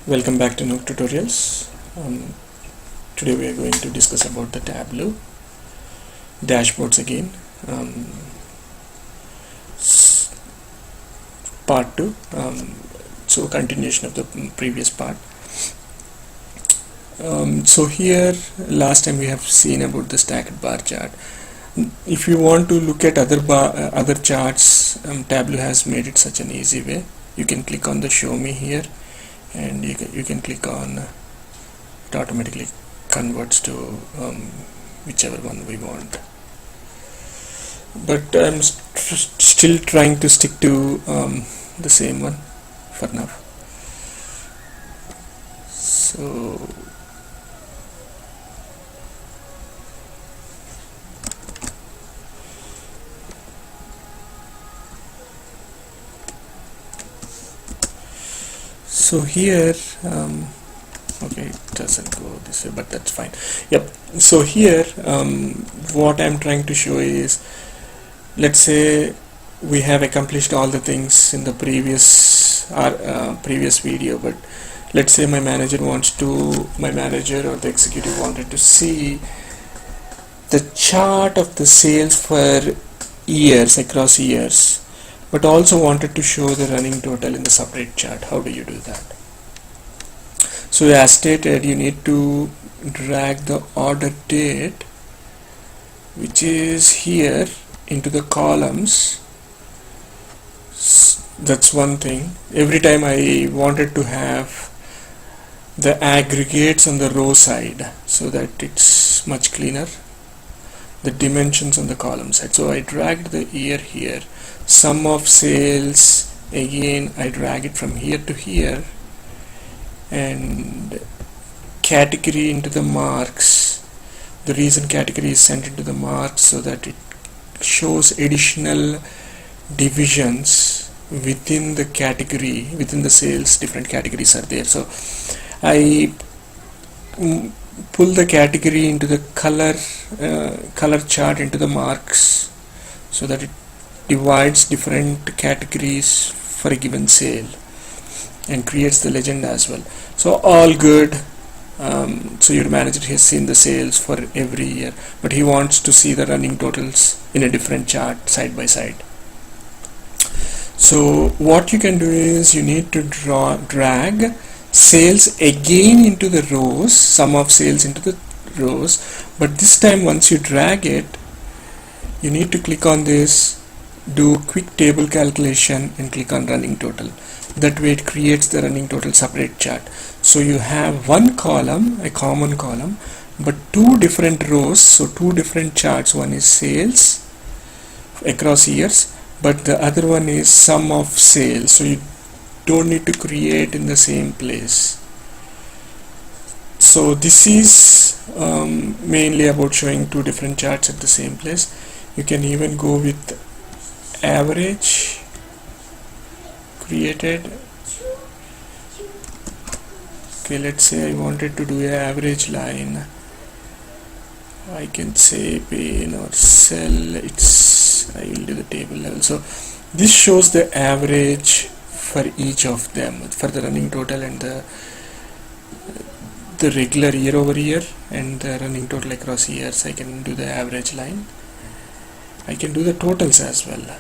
Welcome back to Nook Tutorials. Today we are going to discuss about the Tableau dashboards again. Part 2. So continuation of the previous part. So here last time we have seen about the stacked bar chart. If you want to look at other charts, Tableau has made it such an easy way. You can click on the show me here, and you can click on it automatically converts to whichever one we want, but I'm still trying to stick to the same one for now. So here okay, it doesn't go this way, but that's fine. Yep. So here what I'm trying to show is, let's say we have accomplished all the things in the previous video, but let's say my manager or the executive wanted to see the chart of the sales for years, across years, but also wanted to show the running total in the separate chart. How do you do that? So as stated, you need to drag the order date, which is here, into the columns. That's one thing. Every time I wanted to have the aggregates on the row side so that it's much cleaner, the dimensions on the column side. So I dragged the year here, sum of sales, again I drag it from here to here, and category into the marks. The reason category is sent into the marks so that it shows additional divisions within the category, within the sales. Different categories are there, so I pull the category into the color chart into the marks so that it divides different categories for a given sale and creates the legend as well. So all good. So your manager has seen the sales for every year, but he wants to see the running totals in a different chart side by side. So what you can do is you need to drag sales again into the rows, sum of sales into the rows, but this time once you drag it, you need to click on this, do quick table calculation, and click on running total. That way it creates the running total separate chart. So you have one column, a common column, but two different rows, so two different charts. One is sales across years, but the other one is sum of sales, so you don't need to create in the same place. So this is mainly about showing two different charts at the same place. You can even go with average created. Okay, let's say I wanted to do an average line. I can say pin or sell. I will do the table level. So this shows the average for each of them, for the running total and the regular year over year and the running total across years. I can do the average line. I can do the totals as well. I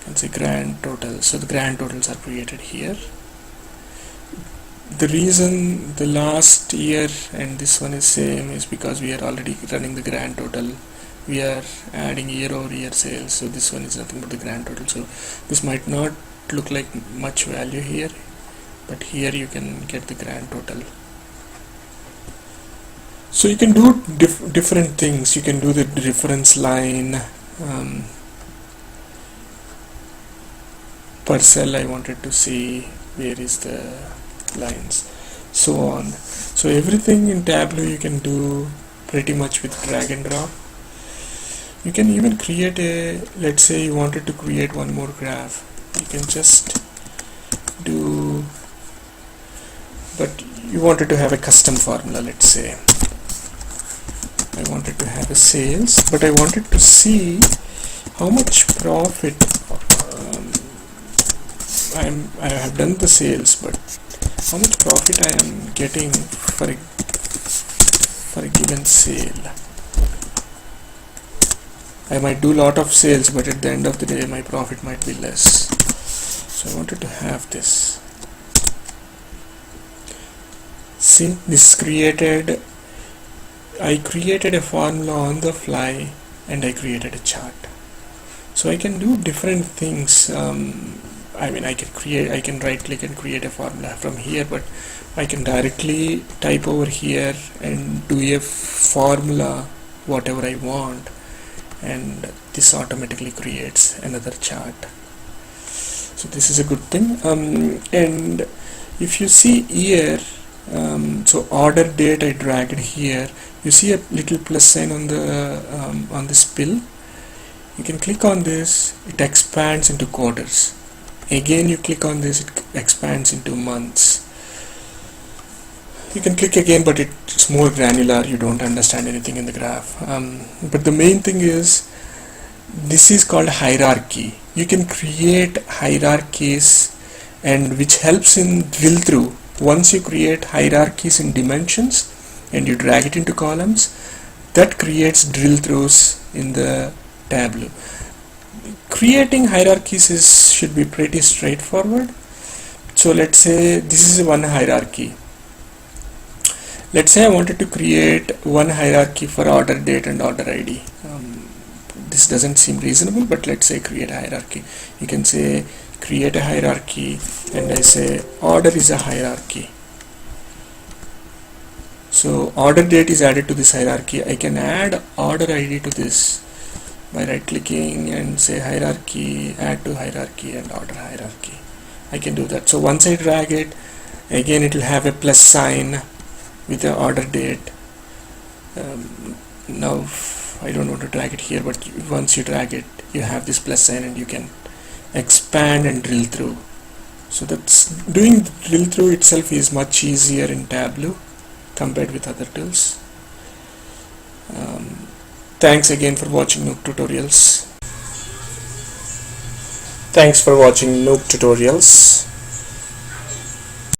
can say grand total. So the grand totals are created here. The reason the last year and this one is same is because we are already running the grand total. We are adding year over year sales, so this one is nothing but the grand total. So this might not look like much value here, but here you can get the grand total. So you can do different things. You can do the reference line. Per cell I wanted to see where is the lines, so on. So everything in Tableau you can do pretty much with drag and drop. You can even create let's say you wanted to create one more graph, you can just do, but you wanted to have a custom formula. Let's say I wanted to have a sales, but I wanted to see how much profit. I have done the sales, but how much profit I am getting for a given sale. I might do a lot of sales, but at the end of the day my profit might be less. So I wanted to have this. Since this I created a formula on the fly and I created a chart. So I can do different things. I mean, I can right click and create a formula from here, but I can directly type over here and do a formula whatever I want, and this automatically creates another chart. So this is a good thing. And if you see here, so order date I dragged here. You see a little plus sign on this pill. You can click on this, it expands into quarters. Again you click on this, it expands into months. You can click again, but it's more granular, you don't understand anything in the graph. But the main thing is, this is called hierarchy. You can create hierarchies, and which helps in drill through. Once you create hierarchies in dimensions and you drag it into columns, that creates drill throughs in the Tableau. Creating hierarchies should be pretty straightforward. So let's say this is one hierarchy. Let's say I wanted to create one hierarchy for order date and order ID. This doesn't seem reasonable, but let's say create a hierarchy. You can say create a hierarchy, and I say order is a hierarchy. So order date is added to this hierarchy. I can add order ID to this by right clicking and say hierarchy, add to hierarchy, and order hierarchy. I can do that. So once I drag it, again it will have a plus sign with the order date. Now I don't want to drag it here, but once you drag it, you have this plus sign and you can expand and drill through. So that's doing the drill through itself is much easier in Tableau compared with other tools. Thanks again for watching Nook Tutorials. Thanks for watching Nook Tutorials.